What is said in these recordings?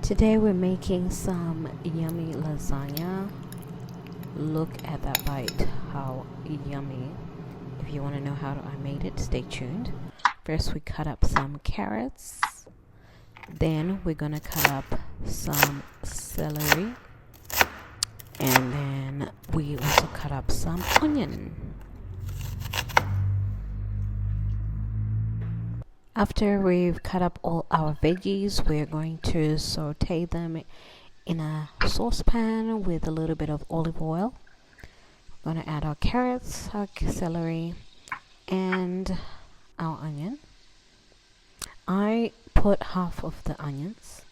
Today we're making some yummy lasagna. Look at that bite, how yummy. If you want to know how I made it, stay tuned. First we cut up some carrots. Then we're going to cut up some celery. And then we also cut up some onion. After we've cut up all our veggies, we're going to saute them in a saucepan with a little bit of olive oil. We're going to add our carrots, our celery, and our onion. I put half of the onions.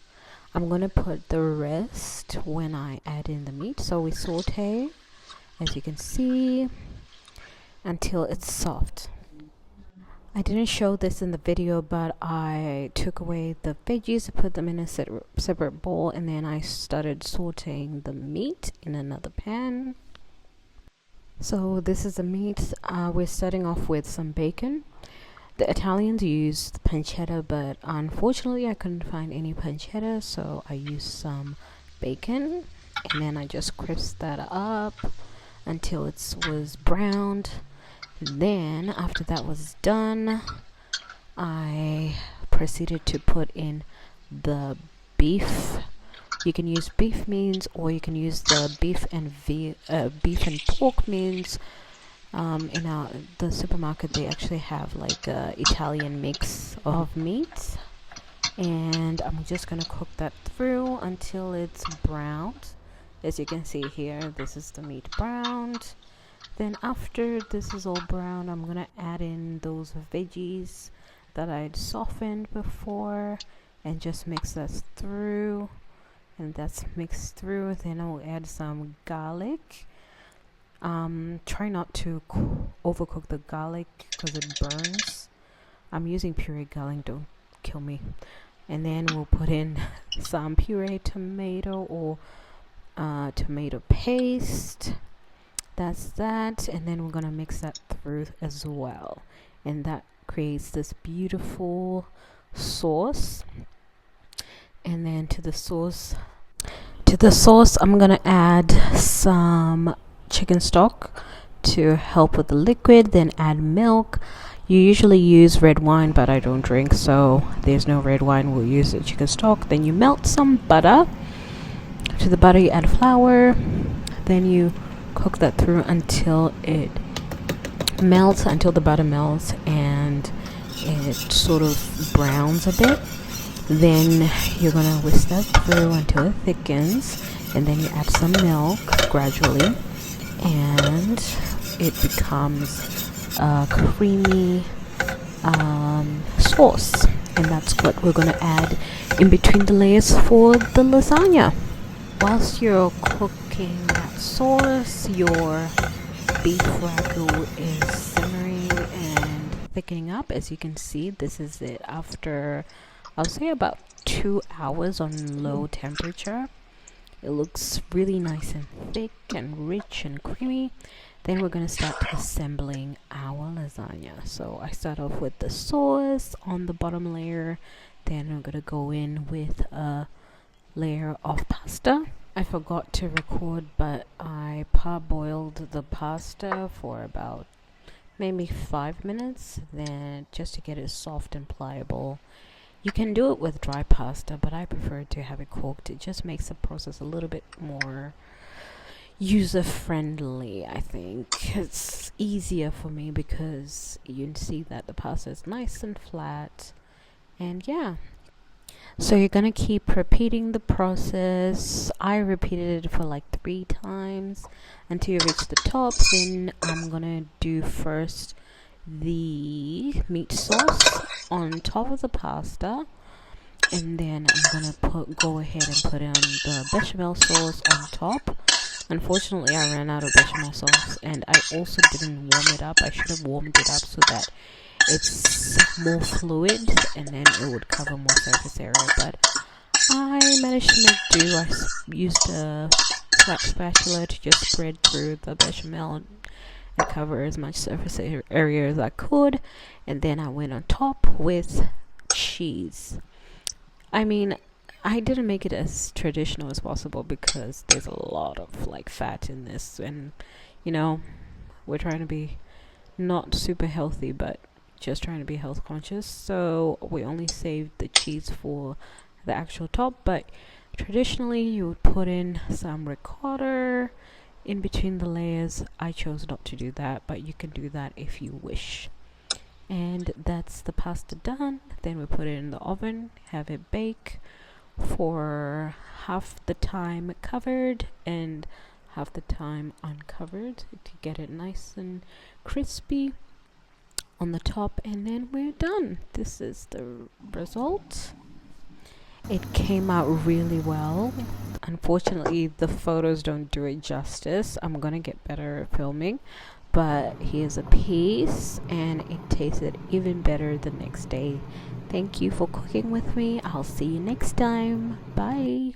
I'm going to put the rest when I add in the meat. So we saute, as you can see, until it's soft. I didn't show this in the video, but I took away the veggies, put them in a separate bowl, and then I started sauteing the meat in another pan. So this is the meat. We're starting off with some bacon. The Italians use pancetta, but unfortunately I couldn't find any pancetta, so I used some bacon, and then I just crisped that up until it was browned. Then after that was done, I proceeded to put in the beef. You can use beef meats, or you can use the beef and pork meats. In the supermarket, they actually have like a Italian mix of meats, and I'm just gonna cook that through until it's browned. As you can see here, this is the meat browned. Then after this is all brown, I'm gonna add in those veggies that I'd softened before and just mix that through. And that's mixed through. Then I'll add some garlic. Try not to overcook the garlic because it burns. I'm using pureed garlic, don't kill me. And then we'll put in some pureed tomato or tomato paste. That's that, and then we're gonna mix that through as well, and that creates this beautiful sauce. And then to the sauce I'm gonna add some chicken stock to help with the liquid, then add milk. You usually use red wine, but I don't drink, so there's no red wine. We'll use the chicken stock. Then you melt some butter. To the butter you add flour, then you cook that through until it melts, until the butter melts and it sort of browns a bit. Then you're gonna whisk that through until it thickens, and then you add some milk gradually, and it becomes a creamy sauce. And that's what we're gonna add in between the layers for the lasagna. Whilst you're cooking that sauce, your beef ragu is simmering and thickening up. As you can see, this is it after, I'll say, about 2 hours on low temperature. It looks really nice and thick and rich and creamy. Then we're going to start assembling our lasagna. So I start off with the sauce on the bottom layer. Then I'm going to go in with a layer of pasta. I forgot to record, but I parboiled the pasta for about maybe 5 minutes, then just to get it soft and pliable. You can do it with dry pasta, but I prefer to have it cooked. It just makes the process a little bit more user friendly. I think it's easier for me because you can see that the pasta is nice and flat, and yeah. So you're gonna keep repeating the process. I repeated it for like 3 times until you reach the top. Then I'm gonna do first the meat sauce on top of the pasta, and then I'm gonna go ahead and put in the bechamel sauce on top. Unfortunately, I ran out of bechamel sauce, and I also didn't warm it up. I should have warmed it up so that it's more fluid, and then it would cover more surface area, but I managed to make do. I used a flat spatula to just spread through the bechamel and cover as much surface area as I could, and then I went on top with cheese. I mean, I didn't make it as traditional as possible because there's a lot of like fat in this, and you know, we're trying to be not super healthy, but just trying to be health conscious. So we only saved the cheese for the actual top, but traditionally you would put in some ricotta in between the layers. I chose not to do that, but you can do that if you wish. And that's the pasta done. Then we put it in the oven, have it bake for half the time covered and half the time uncovered to get it nice and crispy on the top, and then we're done. This is the result. It came out really well. Unfortunately, the photos don't do it justice. I'm gonna get better at filming, but here's a piece, and it tasted even better the next day. Thank you for cooking with me. I'll see you next time. Bye.